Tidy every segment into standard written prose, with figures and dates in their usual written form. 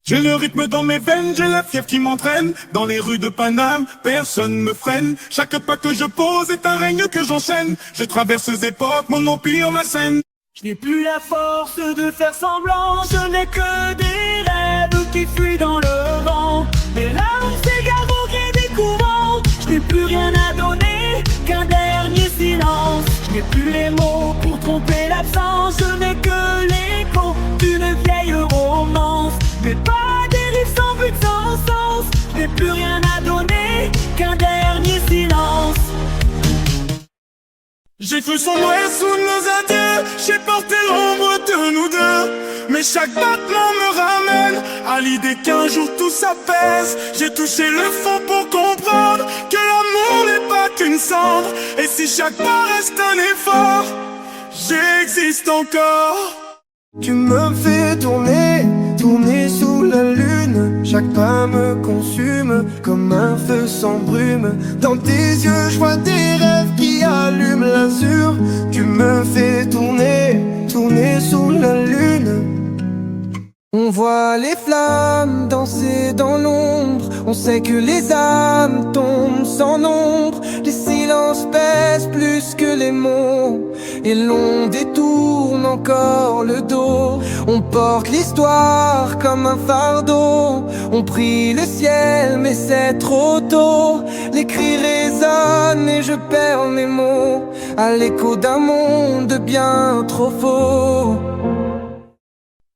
J'ai le rythme dans mes veines, j'ai la fièvre qui m'entraîne. Dans les rues de Paname, personne me freine. Chaque pas que je pose est un règne que j'enchaîne. Je traverse ces époques, mon empire m'assène. Je n'ai plus la force de faire semblant. Je n'ai que des rêves qui fuient dans le vent. Mais là on s'égare au gré des courants. Je n'ai plus rien à donner qu'un dernier silence. Je n'ai plus les mots pour tromper l'absence. Je n'ai que l'écho d'une vieille romance. Mais pas des rives sans but, sans sens. Je n'ai plus rien à donner qu'un dernier silence. J'ai cru sombrer sous nos adieux, j'ai porté l'ombre de nous deux. Mais chaque battement me ramène à l'idée qu'un jour tout s'apaise. J'ai touché le fond pour comprendre que l'amour n'est pas qu'une cendre. Et si chaque pas reste un effort, j'existe encore. Tu me fais tourner, tourner sous la lune. Chaque pas me consume comme un feu sans brume. Dans tes yeux je vois des rêves qui allument l'azur. Tu me fais tourner, tourner sous la lune. On voit les flammes danser dans l'ombre. On sait que les âmes tombent sans nombre. Les silences pèsent plus que les mots. Et l'on détourne encore le dos. On porte l'histoire comme un fardeau. On prie le ciel mais c'est trop tôt. Les cris résonnent et je perds mes mots à l'écho d'un monde bien trop faux.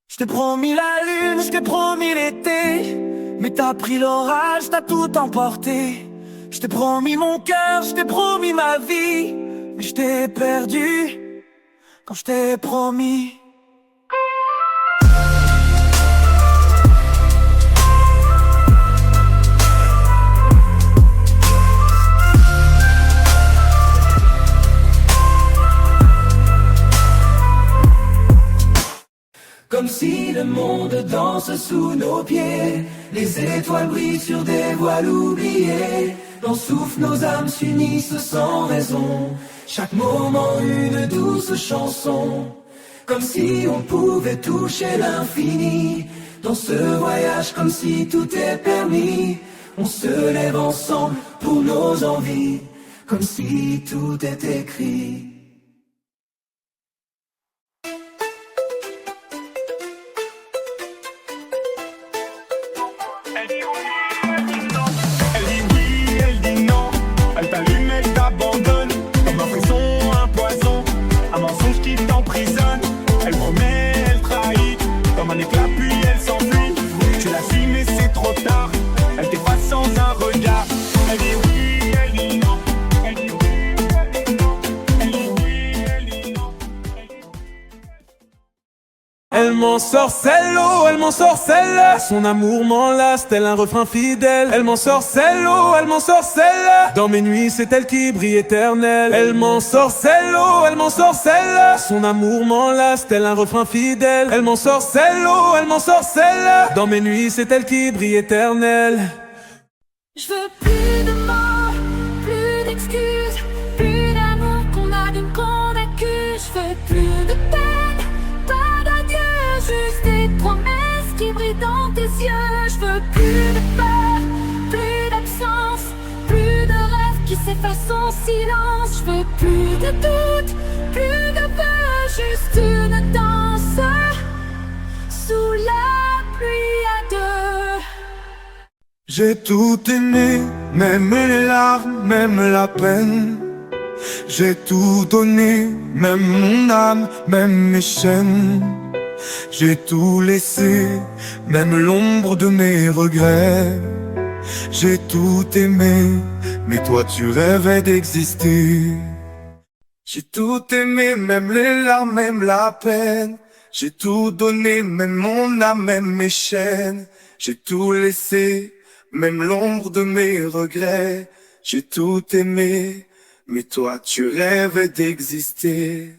Je t'ai promis la lune, je t'ai promis l'été. Mais t'as pris l'orage, t'as tout emporté. Je t'ai promis mon cœur, je t'ai promis ma vie. Mais je t'ai perdu quand je t'ai promis. Comme si le monde danse sous nos pieds. Les étoiles brillent sur des voiles oubliées. L'on souffle, nos âmes s'unissent sans raison. Chaque moment une douce chanson. Comme si on pouvait toucher l'infini. Dans ce voyage comme si tout est permis. On se lève ensemble pour nos envies. Comme si tout est écrit. Elle dit oui, elle dit non. Elle dit oui, elle dit non. Elle t'allume, elle t'abandonne. Comme un frisson, un poison. Un mensonge qui t'emprisonne. Elle promet, elle trahit. Comme un éclat puis elle s'enfuit. Tu la suis mais c'est trop tard. Elle t'efface sans un regard. Elle dit oui, elle dit non. Elle dit oui, elle dit non. Elle dit oui, elle dit non. Elle m'ensorcelle, oh, elle m'ensorcelle. Son amour m'enlace tel un refrain fidèle. Elle m'ensorcelle, oh, elle m'ensorcelle. Dans mes nuits, c'est elle qui brille éternelle. Elle m'ensorcelle, oh, elle m'ensorcelle. Son amour m'enlace tel un refrain fidèle. Elle m'ensorcelle, oh, elle m'ensorcelle. Dans mes nuits, c'est elle qui brille éternelle. Je veux plus de morts, plus d'excuses, plus d'amour qu'on a d'une qu'on accuse. Je veux plus de peine, pas d'adieu, juste des promesses qui brillent dans tes yeux. Je veux plus de peur, plus d'absence, plus de rêves qui s'effacent en silence. Je veux plus de doute, plus de peur, juste une danse sous la pluie à deux. J'ai tout aimé, même les larmes, même la peine. J'ai tout donné, même mon âme, même mes chaînes. J'ai tout laissé, même l'ombre de mes regrets. J'ai tout aimé, mais toi tu rêvais d'exister. J'ai tout aimé, même les larmes, même la peine. J'ai tout donné, même mon âme, même mes chaînes. J'ai tout laissé, même l'ombre de mes regrets. J'ai tout aimé, mais toi tu rêvais d'exister.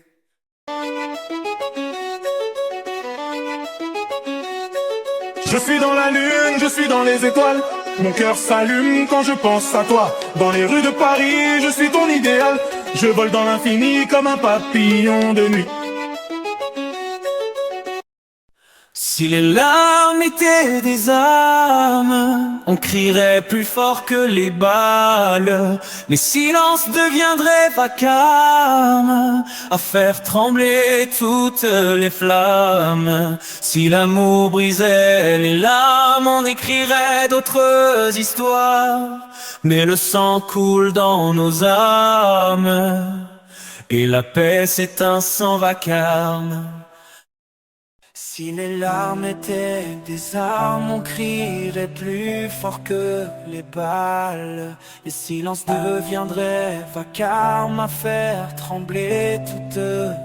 Je suis dans la lune, je suis dans les étoiles. Mon cœur s'allume quand je pense à toi. Dans les rues de Paris, je suis ton idéal. Je vole dans l'infini comme un papillon de nuit. Si les larmes étaient des armes, on crierait plus fort que les balles. Les silences deviendraient vacarmes, à faire trembler toutes les flammes. Si l'amour brisait les larmes, on écrirait d'autres histoires. Mais le sang coule dans nos âmes, et la paix s'éteint sans vacarme. Si les larmes étaient des armes, on crierait plus fort que les balles. Les silences deviendraient vacarmes, à faire trembler toutes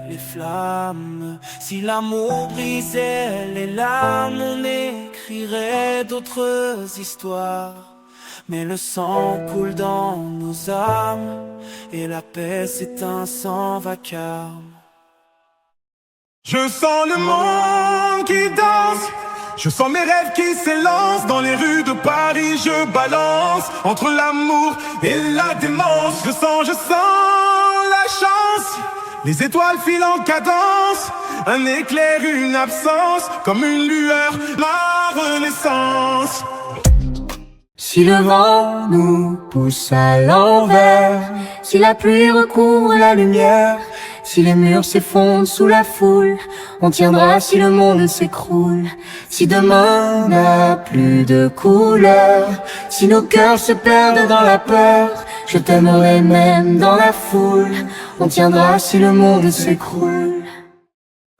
les flammes. Si l'amour brisait les larmes, on écrirait d'autres histoires. Mais le sang coule dans nos âmes, et la paix s'éteint sans vacarme. Je sens le monde qui danse, je sens mes rêves qui s'élancent. Dans les rues de Paris je balance, entre l'amour et la démence. Je sens la chance, les étoiles filent en cadence. Un éclair, une absence, comme une lueur, la renaissance. Si le vent nous pousse à l'envers, si la pluie recouvre la lumière, si les murs s'effondrent sous la foule, on tiendra si le monde s'écroule. Si demain n'a plus de couleur, si nos cœurs se perdent dans la peur, je t'aimerai même dans la foule, on tiendra si le monde s'écroule.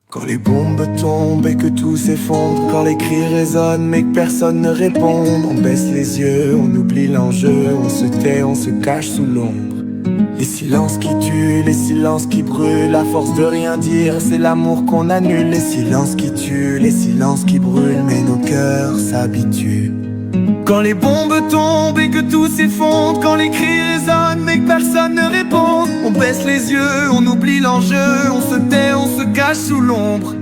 Quand les bombes tombent et que tout s'effondre, quand les cris résonnent mais que personne ne répond, on baisse les yeux, on oublie l'enjeu, on se tait, on se cache sous l'ombre. Les silences qui tuent, les silences qui brûlent, à force de rien dire, c'est l'amour qu'on annule. Les silences qui tuent, les silences qui brûlent, mais nos cœurs s'habituent. Quand les bombes tombent et que tout s'effondre, quand les cris résonnent mais que personne ne répond, on baisse les yeux, on oublie l'enjeu, on se tait, on se cache sous l'ombre.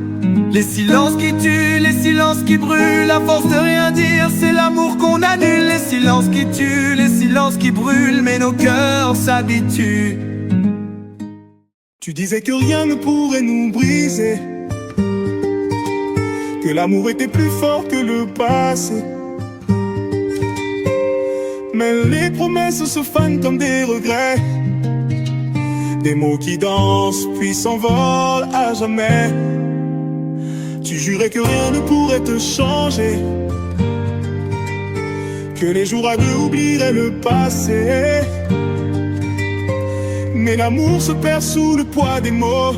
Les silences qui tuent, les silences qui brûlent, à force de rien dire, c'est l'amour qu'on annule. Les silences qui tuent, les silences qui brûlent, mais nos cœurs s'habituent. Tu disais que rien ne pourrait nous briser, que l'amour était plus fort que le passé. Mais les promesses se fanent comme des regrets, des mots qui dansent puis s'envolent à jamais. Tu jurais que rien ne pourrait te changer, que les jours à deux oublieraient le passé. Mais l'amour se perd sous le poids des mots,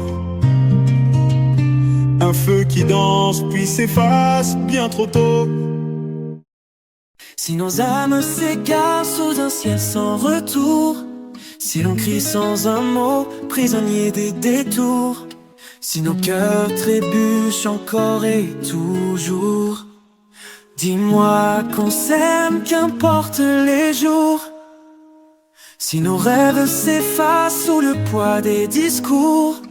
un feu qui danse puis s'efface bien trop tôt. Si nos âmes s'égarent sous un ciel sans retour, si l'on crie sans un mot, prisonnier des détours, si nos cœurs trébuchent encore et toujours, dis-moi qu'on s'aime, qu'importe les jours. Si nos rêves s'effacent sous le poids des discours,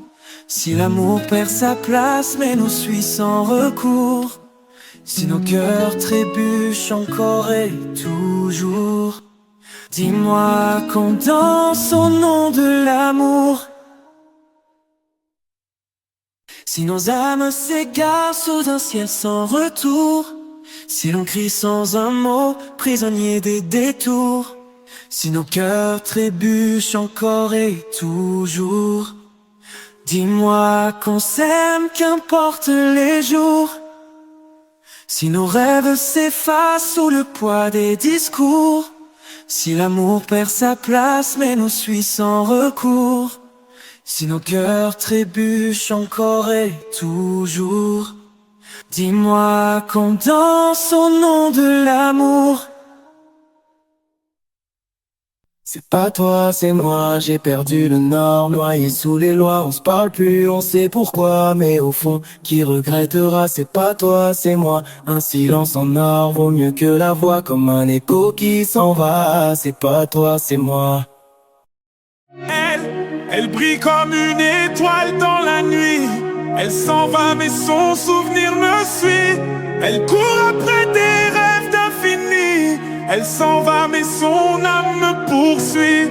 si l'amour perd sa place mais nous suit sans recours, si nos cœurs trébuchent encore et toujours, dis-moi qu'on danse au nom de l'amour. Si nos âmes s'égarent sous un ciel sans retour, si l'on crie sans un mot, prisonnier des détours, si nos cœurs trébuchent encore et toujours, dis-moi qu'on s'aime, qu'importe les jours. Si nos rêves s'effacent sous le poids des discours, si l'amour perd sa place mais nous suit sans recours, si nos cœurs trébuchent encore et toujours, dis-moi qu'on danse au nom de l'amour. C'est pas toi, c'est moi, j'ai perdu le nord, noyé sous les lois, on se parle plus, on sait pourquoi, mais au fond, qui regrettera, c'est pas toi, c'est moi, un silence en or vaut mieux que la voix, comme un écho qui s'en va, c'est pas toi, c'est moi. Elle brille comme une étoile dans la nuit, elle s'en va mais son souvenir me suit, elle court après des rêves d'infini, elle s'en va mais son âme me poursuit.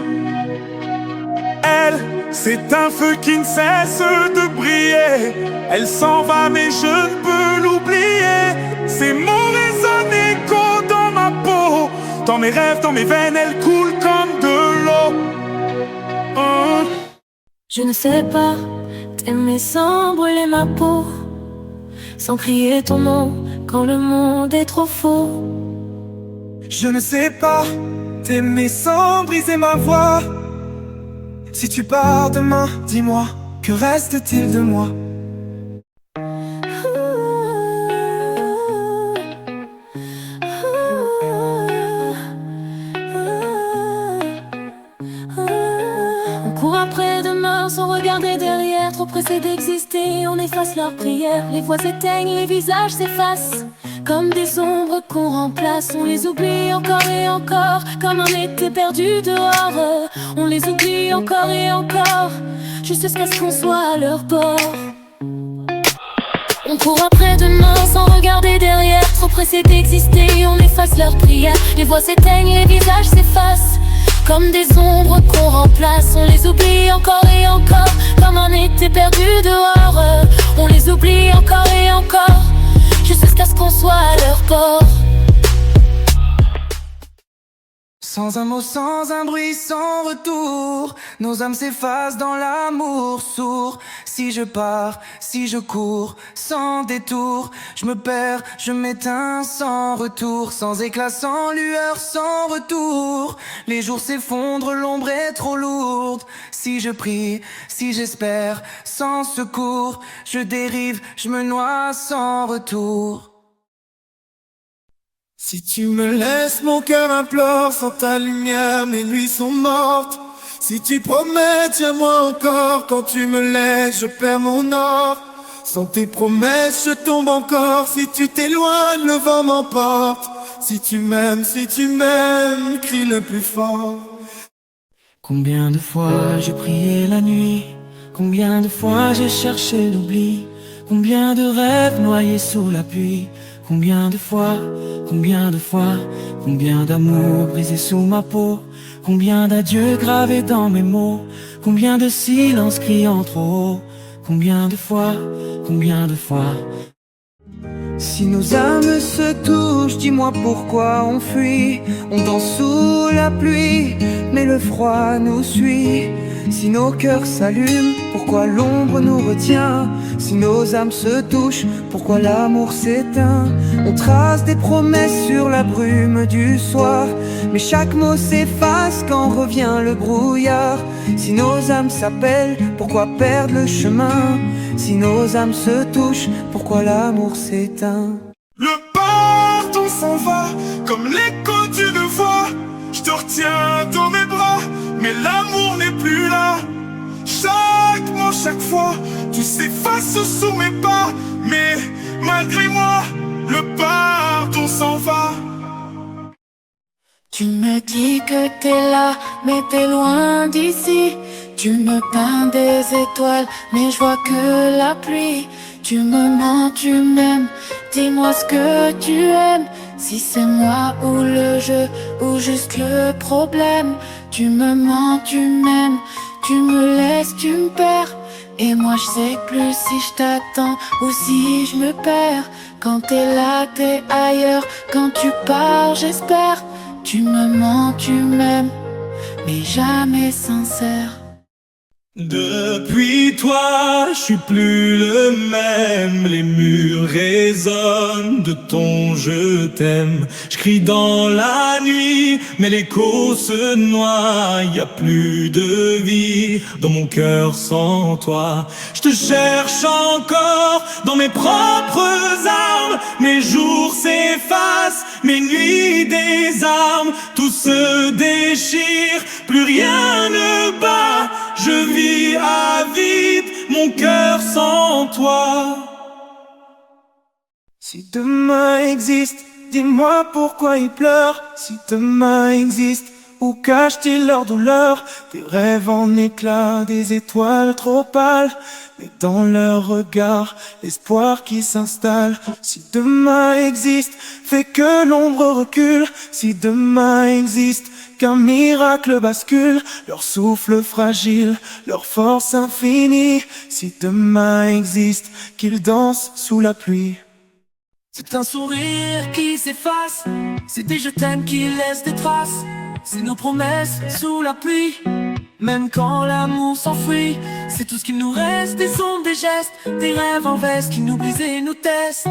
Elle, c'est un feu qui ne cesse de briller, elle s'en va mais je ne peux l'oublier. Ces mots résonnent écho dans ma peau. Dans mes rêves, dans mes veines, elles coulent comme de l'eau. Je ne sais pas t'aimer sans brûler ma peau, sans crier ton nom quand le monde est trop faux. Je ne sais pas t'aimer sans briser ma voix. Si tu pars demain, dis-moi, que reste-t-il de moi? On court après demain sans regarder derrière, trop pressé d'exister, on efface leurs prières. Les voix s'éteignent, les visages s'effacent, comme des ombres qu'on remplace. On les oublie encore et encore, comme un été perdu dehors. On les oublie encore et encore, juste jusqu'à ce qu'on soit à leur bord. On court après demain sans regarder derrière, trop pressé d'exister, on efface leurs prières. Les voix s'éteignent, les visages s'effacent, comme des ombres qu'on remplace. On les oublie encore et encore, comme un été perdu dehors. On les oublie encore et encore, juste jusqu'à ce qu'on soit à leur bord. Sans un mot, sans un bruit, sans retour, nos âmes s'effacent dans l'amour sourd. Si je pars, si je cours, sans détour, je me perds, je m'éteins sans retour. Sans éclat, sans lueur, sans retour, les jours s'effondrent, l'ombre est trop lourde. Si je prie, si j'espère, sans secours, je dérive, je me noie sans retour. Si tu me laisses, mon cœur implore, sans ta lumière, mes nuits sont mortes. Si tu promets, tiens-moi encore, quand tu me laisses, je perds mon or. Sans tes promesses, je tombe encore, si tu t'éloignes, le vent m'emporte. Si tu m'aimes, crie le plus fort. Combien de fois j'ai prié la nuit, combien de fois j'ai cherché l'oubli, combien de rêves noyés sous la pluie. Combien de fois, combien de fois, combien d'amour brisé sous ma peau, combien d'adieux gravés dans mes mots, combien de silences criant trop haut, combien de fois, combien de fois. Si nos âmes se touchent, dis-moi pourquoi on fuit. On danse sous la pluie, mais le froid nous suit. Si nos cœurs s'allument, pourquoi l'ombre nous retient? Si nos âmes se touchent, pourquoi l'amour s'éteint? On trace des promesses sur la brume du soir, mais chaque mot s'efface quand revient le brouillard. Si nos âmes s'appellent, pourquoi perdre le chemin? Si nos âmes se touchent, pourquoi l'amour s'éteint? Le pardon s'en va, comme l'écho d'une voix. Je te retiens dans mes bras, mais l'amour n'est plus là. Chaque mot, chaque fois, tu s'effaces sous mes pas. Mais malgré moi, le pardon s'en va. Tu me dis que t'es là, mais t'es loin d'ici. Tu me peins des étoiles, mais je vois que la pluie. Tu me mens, tu m'aimes, dis-moi ce que tu aimes. Si c'est moi ou le jeu, ou juste le problème. Tu me mens, tu m'aimes, tu me laisses, tu me perds. Et moi je sais plus si je t'attends ou si je me perds. Quand t'es là, t'es ailleurs, quand tu pars, j'espère. Tu me mens, tu m'aimes, mais jamais sincère. Depuis toi, je suis plus le même. Les murs résonnent de ton je t'aime. Je crie dans la nuit, mais l'écho se noie. Y a plus de vie dans mon cœur sans toi. Je te cherche encore dans mes propres armes. Mes jours s'effacent, mes nuits désarment. Tout se déchire, plus rien ne bat. Je vis à vide, mon cœur sans toi. Si demain existe, dis-moi pourquoi ils pleurent. Si demain existe, où cachent-ils leur douleur? Des rêves en éclats, des étoiles trop pâles, mais dans leur regard, l'espoir qui s'installe. Si demain existe, fait que l'ombre recule. Si demain existe, qu'un miracle bascule leur souffle fragile, leur force infinie. Si demain existe, qu'ils dansent sous la pluie. C'est un sourire qui s'efface, c'est des je t'aime qui laissent des traces. C'est nos promesses sous la pluie, même quand l'amour s'enfuit. C'est tout ce qu'il nous reste, des ondes, des gestes, des rêves en veste qui nous brisent et nous testent.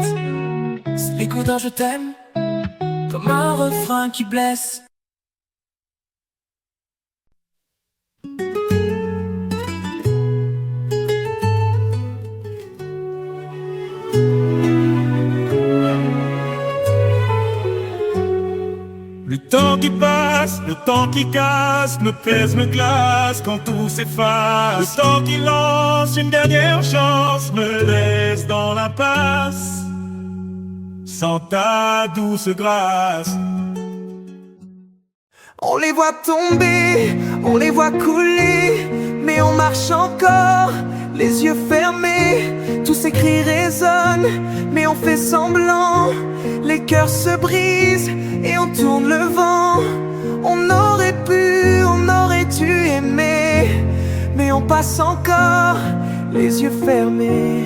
C'est l'écho d'un je t'aime, comme un refrain qui blesse. Le temps qui passe, le temps qui casse, me pèse, me glace quand tout s'efface. Le temps qui lance une dernière chance, me laisse dans l'impasse, sans ta douce grâce. On les voit tomber, on les voit couler, mais on marche encore, les yeux fermés. Tous ces cris résonnent, mais on fait semblant. Les cœurs se brisent et on tourne le vent. On aurait pu, on aurait dû aimer, mais on passe encore, les yeux fermés,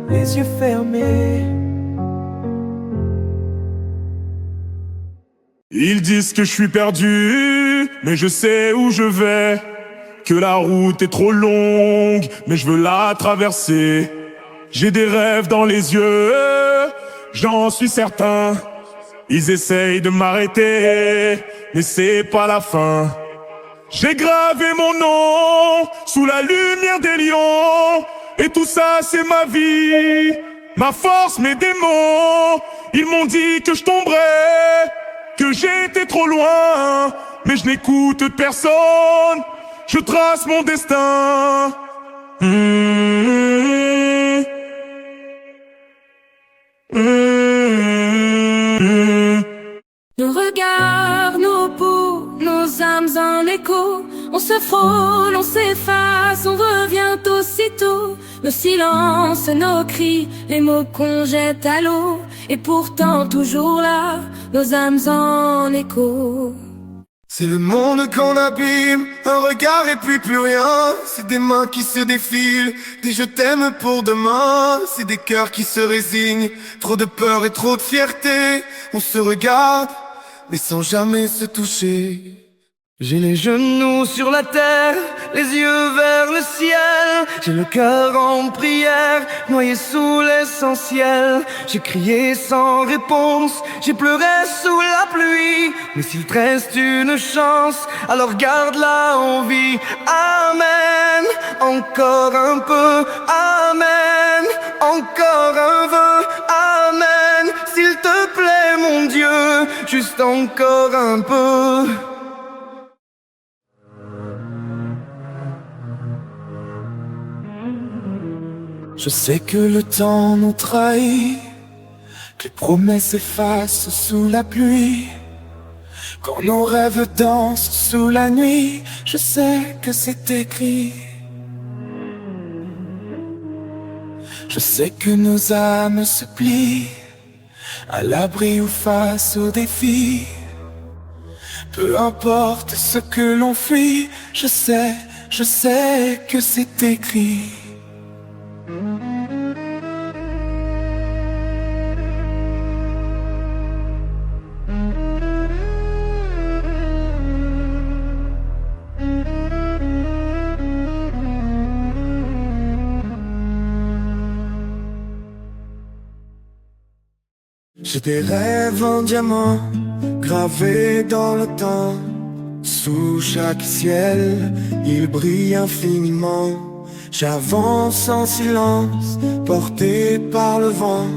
les yeux fermés. Ils disent que je suis perdu, mais je sais où je vais. Que la route est trop longue, mais je veux la traverser. J'ai des rêves dans les yeux, j'en suis certain. Ils essayent de m'arrêter, mais c'est pas la fin. J'ai gravé mon nom sous la lumière des lions, et tout ça c'est ma vie, ma force, mes démons. Ils m'ont dit que je tomberais, que j'étais trop loin, mais je n'écoute personne, je trace mon destin. Nos regards, nos peaux, nos âmes en écho. On se frôle, on s'efface, on revient aussitôt. Nos silences, nos cris, les mots qu'on jette à l'eau. Et pourtant toujours là, nos âmes en écho. C'est le monde qu'on abîme, un regard et puis plus rien. C'est des mains qui se défilent, des je t'aime pour demain. C'est des cœurs qui se résignent, trop de peur et trop de fierté. On se regarde, mais sans jamais se toucher. J'ai les genoux sur la terre, les yeux vers le ciel. J'ai le cœur en prière, noyé sous l'essentiel. J'ai crié sans réponse, j'ai pleuré sous la pluie. Mais s'il te reste une chance, alors garde-la en vie. Amen, encore un peu. Amen, encore un vœu. Amen, s'il te plaît mon Dieu, juste encore un peu. Je sais que le temps nous trahit, que les promesses s'effacent sous la pluie. Quand nos rêves dansent sous la nuit, je sais que c'est écrit. Je sais que nos âmes se plient, à l'abri ou face aux défis. Peu importe ce que l'on fuit, je sais que c'est écrit. J'ai des rêves en diamant, gravés dans le temps. Sous chaque ciel, ils brillent infiniment. J'avance en silence, porté par le vent.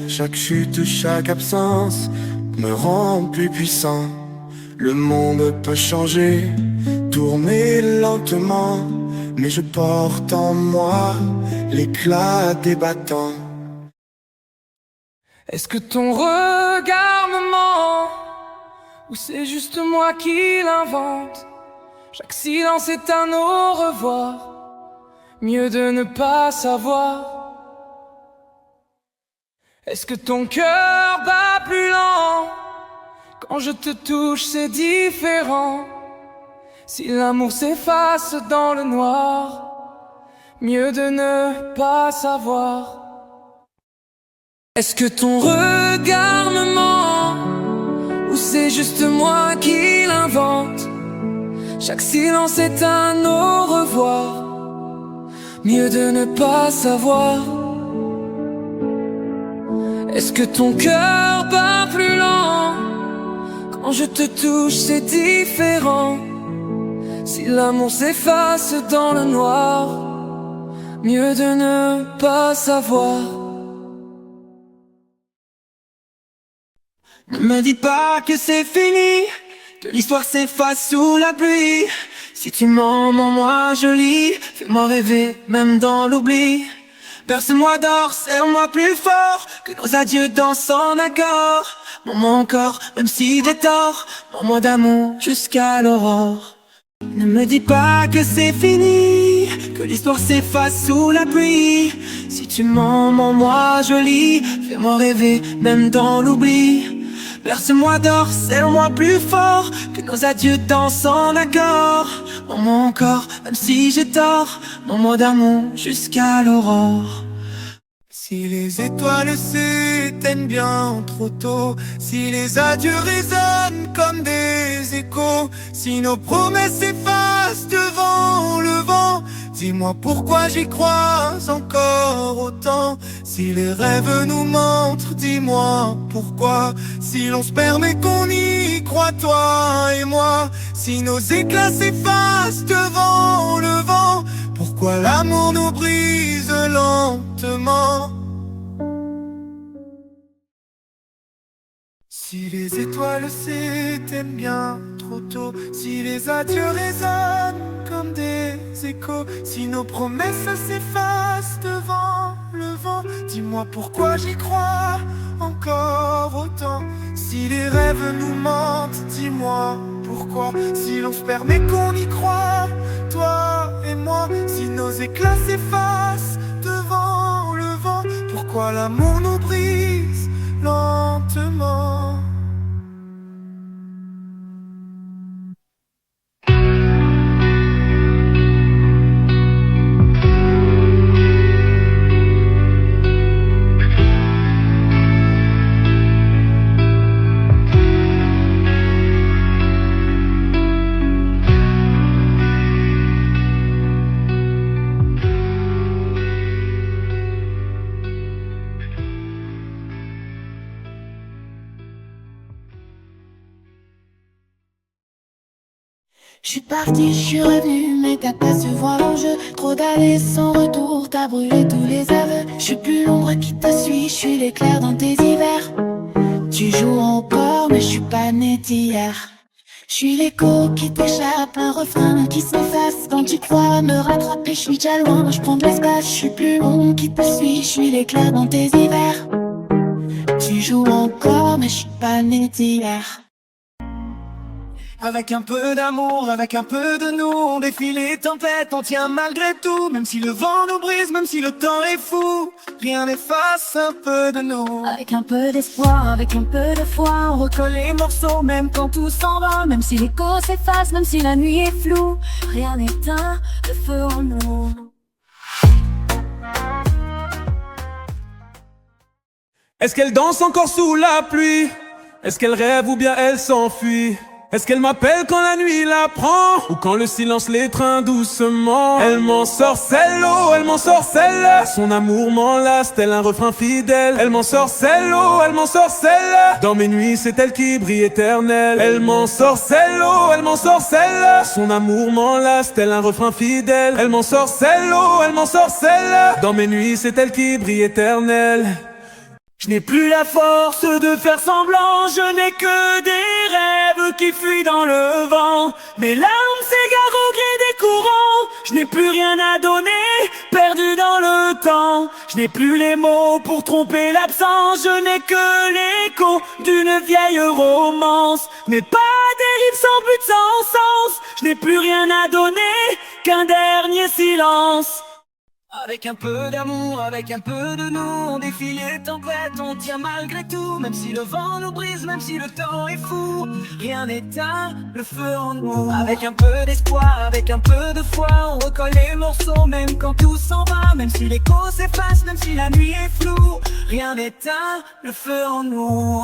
Chaque chute, chaque absence me rend plus puissant. Le monde peut changer, tourner lentement, mais je porte en moi l'éclat des battants. Est-ce que ton regard me ment, ou c'est juste moi qui l'invente? Chaque silence est un au revoir, mieux de ne pas savoir. Est-ce que ton cœur bat plus lent? Quand je te touche c'est différent. Si l'amour s'efface dans le noir, mieux de ne pas savoir. Est-ce que ton regard me ment, ou c'est juste moi qui l'invente? Chaque silence est un au revoir, mieux de ne pas savoir. Est-ce que ton cœur bat plus lent? Quand je te touche c'est différent. Si l'amour s'efface dans le noir, mieux de ne pas savoir. Ne me dis pas que c'est fini, que l'histoire s'efface sous la pluie. Si tu mens, mens-moi joli, fais-moi rêver même dans l'oubli. Berce-moi d'or, serre-moi plus fort, que nos adieux dansent en accord. Mens-moi encore, même si j'ai tort, mens-moi d'amour jusqu'à l'aurore. Ne me dis pas que c'est fini, que l'histoire s'efface sous la pluie. Si tu mens, mens-moi joli, fais-moi rêver même dans l'oubli. Berce-moi d'or, serre-moi plus fort, que nos adieux dansent en accord. Mens-moi encore, même si j'ai tort, mens-moi d'amour jusqu'à l'aurore. Si les étoiles s'éteignent bien trop tôt, si les adieux résonnent comme des échos, si nos promesses s'effacent devant le vent, dis-moi pourquoi j'y crois encore autant. Si les rêves nous mentent, dis-moi pourquoi. Si l'on se permet qu'on y croit, toi et moi. Si nos éclats s'effacent devant le vent, pourquoi l'amour nous brise lentement? Si les étoiles s'éteignent bien trop tôt, si les adieux résonnent comme des échos, si nos promesses s'effacent devant le vent, dis-moi pourquoi j'y crois encore autant. Si les rêves nous mentent, dis-moi pourquoi. Si l'on se permet qu'on y croit, toi et moi. Si nos éclats s'effacent devant le vent, pourquoi l'amour nous brise lentement? Je suis parti, je suis revenu, mais t'as pas su voir l'enjeu. Trop d'allées sans retour, t'as brûlé tous les aveux. Je suis plus l'ombre qui te suit, je suis l'éclair dans tes hivers. Tu joues encore, mais je suis pas né d'hier. Je suis l'écho qui t'échappe, un refrain qui s'efface. Quand tu crois me rattraper, je suis déjà loin, je prends de l'espace. Je suis plus l'ombre qui te suit, je suis l'éclair dans tes hivers. Tu joues encore, mais je suis pas né d'hier. Avec un peu d'amour, avec un peu de nous, on défie les tempêtes, on tient malgré tout. Même si le vent nous brise, même si le temps est fou, rien n'efface un peu de nous. Avec un peu d'espoir, avec un peu de foi, On recolle les morceaux, même quand tout s'en va. même si l'écho s'efface, même si la nuit est floue, rien n'éteint le feu en nous. Est-ce qu'elle danse encore sous la pluie? Est-ce qu'elle rêve ou bien elle s'enfuit? Est-ce qu'elle m'appelle quand la nuit la prend? Ou quand le silence l'étreint doucement? Elle m'en sorcelle, oh, elle m'en sorcelle. Son amour m'enlace tel un refrain fidèle. Elle m'en sorcelle, oh, elle m'en sorcelle. Dans mes nuits c'est elle qui brille éternelle. Elle m'en sorcelle, oh, elle m'en sorcelle. Son amour m'enlace tel un refrain fidèle. Elle m'en sorcelle, oh, elle m'en sorcelle. Dans mes nuits c'est elle qui brille éternelle. Je n'ai plus la force de faire semblant, je n'ai que des rêves qui fuient dans le vent. Mes larmes s'égarent au gré des courants, je n'ai plus rien à donner, perdu dans le temps. Je n'ai plus les mots pour tromper l'absence, je n'ai que l'écho d'une vieille romance. Mais pas des rives sans but, sans sens, je n'ai plus rien à donner qu'un dernier silence. Avec un peu d'amour, avec un peu de nous, on défie les tempêtes, on tient malgré tout. Même si le vent nous brise, même si le temps est fou, rien n'éteint le feu en nous. Avec un peu d'espoir, avec un peu de foi, on recolle les morceaux même quand tout s'en va. Même si l'écho s'efface, même si la nuit est floue, rien n'éteint le feu en nous.